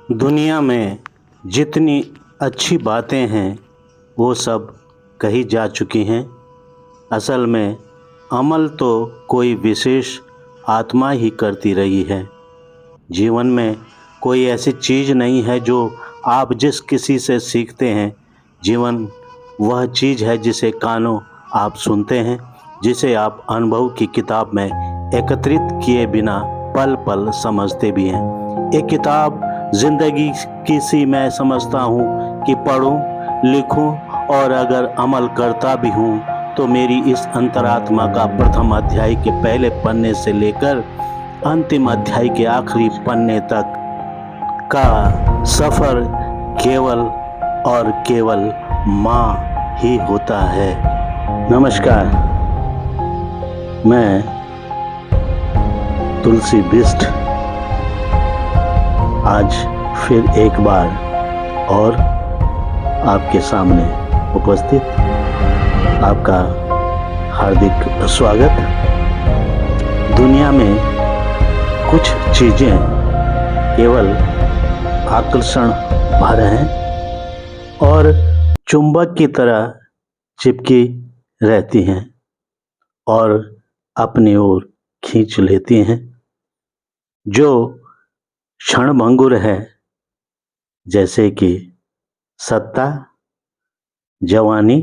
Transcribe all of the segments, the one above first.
दुनिया में जितनी अच्छी बातें हैं वो सब कही जा चुकी हैं। असल में अमल तो कोई विशेष आत्मा ही करती रही है। जीवन में कोई ऐसी चीज़ नहीं है जो आप जिस किसी से सीखते हैं। जीवन वह चीज़ है जिसे कानों आप सुनते हैं, जिसे आप अनुभव की किताब में एकत्रित किए बिना पल पल समझते भी हैं। एक किताब ज़िंदगी की सी मैं समझता हूँ कि पढ़ूँ, लिखूँ और अगर अमल करता भी हूँ तो मेरी इस अंतरात्मा का प्रथम अध्याय के पहले पन्ने से लेकर अंतिम अध्याय के आखिरी पन्ने तक का सफ़र केवल और केवल माँ ही होता है। नमस्कार, मैं तुलसी बिष्ट आज फिर एक बार और आपके सामने उपस्थित। आपका हार्दिक स्वागत। दुनिया में कुछ चीज़ें केवल आकर्षण भर हैं और चुंबक की तरह चिपकी रहती हैं और अपनी ओर खींच लेती हैं। जो क्षणभंगुर है, जैसे कि सत्ता, जवानी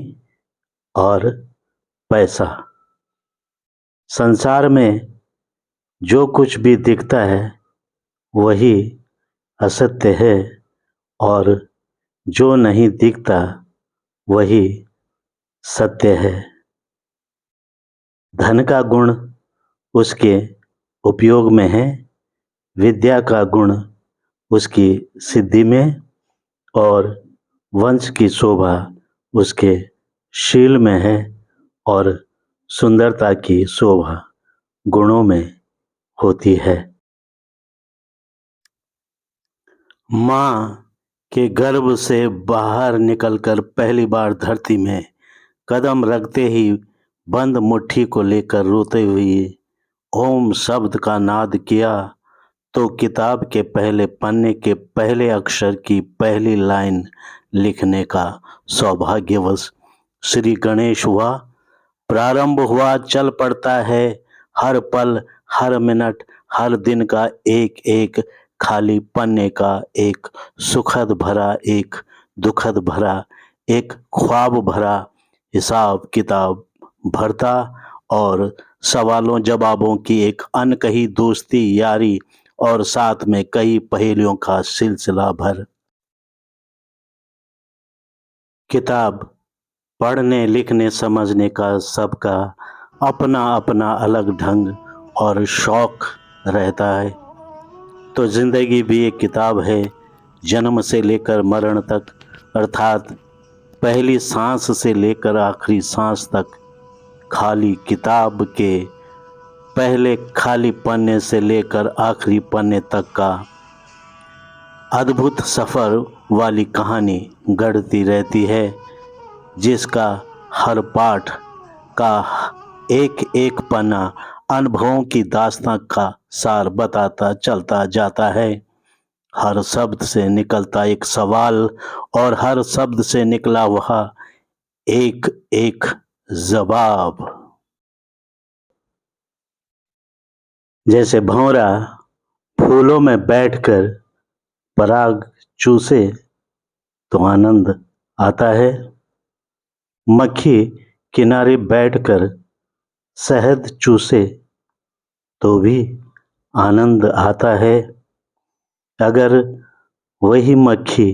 और पैसा। संसार में जो कुछ भी दिखता है वही असत्य है और जो नहीं दिखता वही सत्य है। धन का गुण उसके उपयोग में है, विद्या का गुण उसकी सिद्धि में और वंश की शोभा उसके शील में है और सुंदरता की शोभा गुणों में होती है। माँ के गर्भ से बाहर निकलकर पहली बार धरती में कदम रखते ही बंद मुट्ठी को लेकर रोते हुए ओम शब्द का नाद किया तो किताब के पहले पन्ने के पहले अक्षर की पहली लाइन लिखने का सौभाग्यवश श्री गणेश हुआ। प्रारंभ हुआ, चल पड़ता है हर पल, हर मिनट, हर दिन का एक एक खाली पन्ने का, एक सुखद भरा, एक दुखद भरा, एक ख्वाब भरा हिसाब किताब भरता और सवालों जवाबों की एक अनकही दोस्ती यारी और साथ में कई पहेलियों का सिलसिला भर। किताब पढ़ने, लिखने, समझने का सबका अपना अपना अलग ढंग और शौक रहता है। तो ज़िंदगी भी एक किताब है, जन्म से लेकर मरण तक, अर्थात पहली सांस से लेकर आखिरी सांस तक। खाली किताब के पहले खाली पन्ने से लेकर आखिरी पन्ने तक का अद्भुत सफ़र वाली कहानी गढ़ती रहती है, जिसका हर पाठ का एक एक पन्ना अनुभवों की दास्तां का सार बताता चलता जाता है। हर शब्द से निकलता एक सवाल और हर शब्द से निकला वह एक एक जवाब। जैसे भंवरा फूलों में बैठकर पराग चूसे तो आनंद आता है, मक्खी किनारे बैठकर शहद चूसे तो भी आनंद आता है। अगर वही मक्खी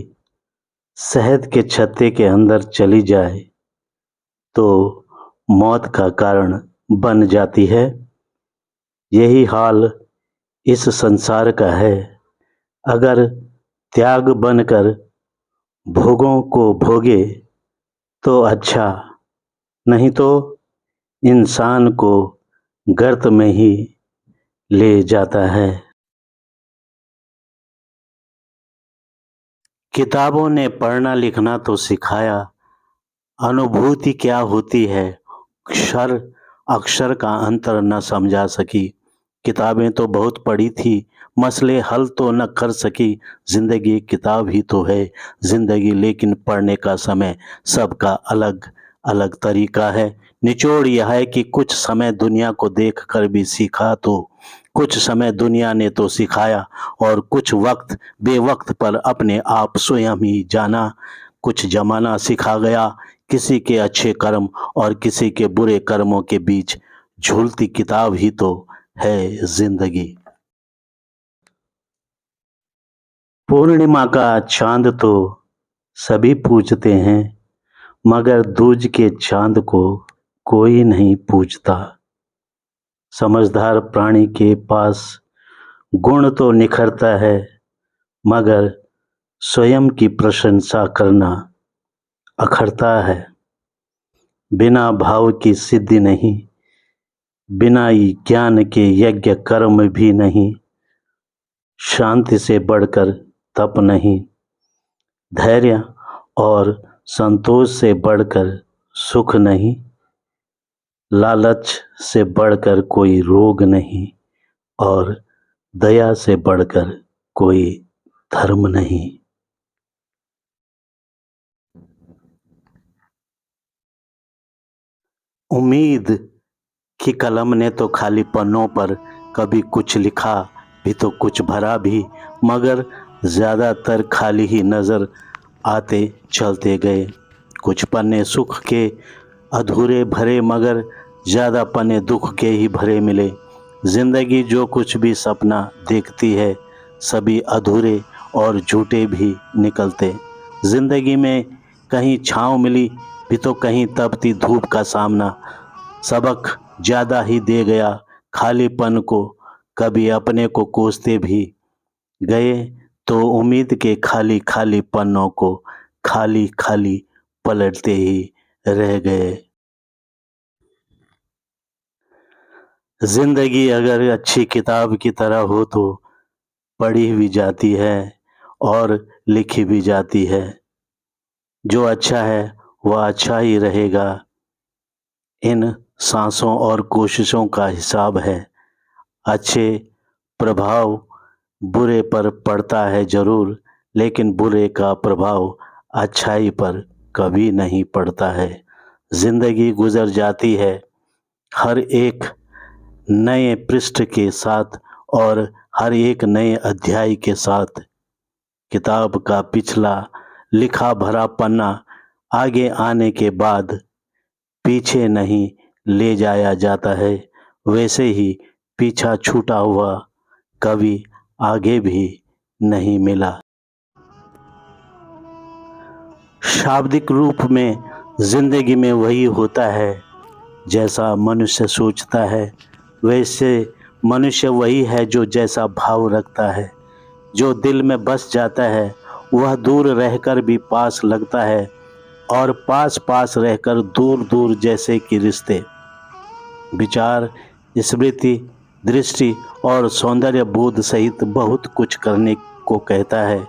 शहद के छत्ते के अंदर चली जाए तो मौत का कारण बन जाती है। यही हाल इस संसार का है। अगर त्याग बनकर भोगों को भोगे तो अच्छा, नहीं तो इंसान को गर्त में ही ले जाता है। किताबों ने पढ़ना लिखना तो सिखाया, अनुभूति क्या होती है अक्षर अक्षर का अंतर न समझा सकी। किताबें तो बहुत पढ़ी थी, मसले हल तो न कर सकी। ज़िंदगी किताब ही तो है ज़िंदगी, लेकिन पढ़ने का समय सबका अलग अलग तरीका है। निचोड़ यह है कि कुछ समय दुनिया को देख कर भी सीखा, तो कुछ समय दुनिया ने तो सिखाया, और कुछ वक्त बेवक्त पर अपने आप स्वयं ही जाना। कुछ जमाना सिखा गया, किसी के अच्छे कर्म और किसी के बुरे कर्मों के बीच झूलती किताब ही तो है जिंदगी। पूर्णिमा का चांद तो सभी पूजते हैं, मगर दूज के चांद को कोई नहीं पूजता। समझदार प्राणी के पास गुण तो निखरता है, मगर स्वयं की प्रशंसा करना अखरता है। बिना भाव की सिद्धि नहीं, बिना ज्ञान के यज्ञ कर्म भी नहीं। शांति से बढ़कर तप नहीं, धैर्य और संतोष से बढ़कर सुख नहीं। लालच से बढ़कर कोई रोग नहीं, और दया से बढ़कर कोई धर्म नहीं। उम्मीद की कलम ने तो खाली पन्नों पर कभी कुछ लिखा भी तो कुछ भरा भी, मगर ज़्यादातर खाली ही नज़र आते चलते गए। कुछ पन्ने सुख के अधूरे भरे, मगर ज़्यादा पन्ने दुख के ही भरे मिले। ज़िंदगी जो कुछ भी सपना देखती है, सभी अधूरे और झूठे भी निकलते। ज़िंदगी में कहीं छाँव मिली भी तो कहीं तपती धूप का सामना। सबक ज़्यादा ही दे गया खालीपन को, कभी अपने को कोसते भी गए, तो उम्मीद के खाली खाली पन्नों को खाली खाली पलटते ही रह गए। जिंदगी अगर अच्छी किताब की तरह हो तो पढ़ी भी जाती है और लिखी भी जाती है। जो अच्छा है वह अच्छा ही रहेगा। इन सांसों और कोशिशों का हिसाब है। अच्छे प्रभाव बुरे पर पड़ता है ज़रूर, लेकिन बुरे का प्रभाव अच्छाई पर कभी नहीं पड़ता है। ज़िंदगी गुजर जाती है हर एक नए पृष्ठ के साथ और हर एक नए अध्याय के साथ। किताब का पिछला लिखा भरा पन्ना आगे आने के बाद पीछे नहीं ले जाया जाता है, वैसे ही पीछा छूटा हुआ कभी आगे भी नहीं मिला। शाब्दिक रूप में जिंदगी में वही होता है जैसा मनुष्य सोचता है, वैसे मनुष्य वही है जो जैसा भाव रखता है। जो दिल में बस जाता है वह दूर रहकर भी पास लगता है, और पास पास रहकर दूर दूर जैसे कि रिश्ते। विचार, स्मृति, दृष्टि और सौंदर्य बोध सहित बहुत कुछ करने को कहता है।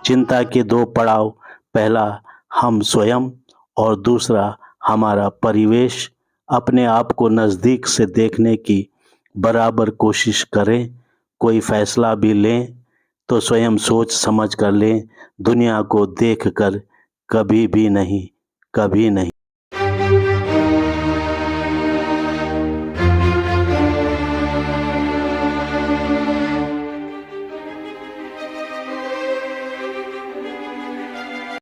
चिंता के दो पड़ाव, पहला हम स्वयं और दूसरा हमारा परिवेश। अपने आप को नज़दीक से देखने की बराबर कोशिश करें। कोई फैसला भी लें तो स्वयं सोच समझ कर लें, दुनिया को देख कर कभी भी नहीं, कभी नहीं।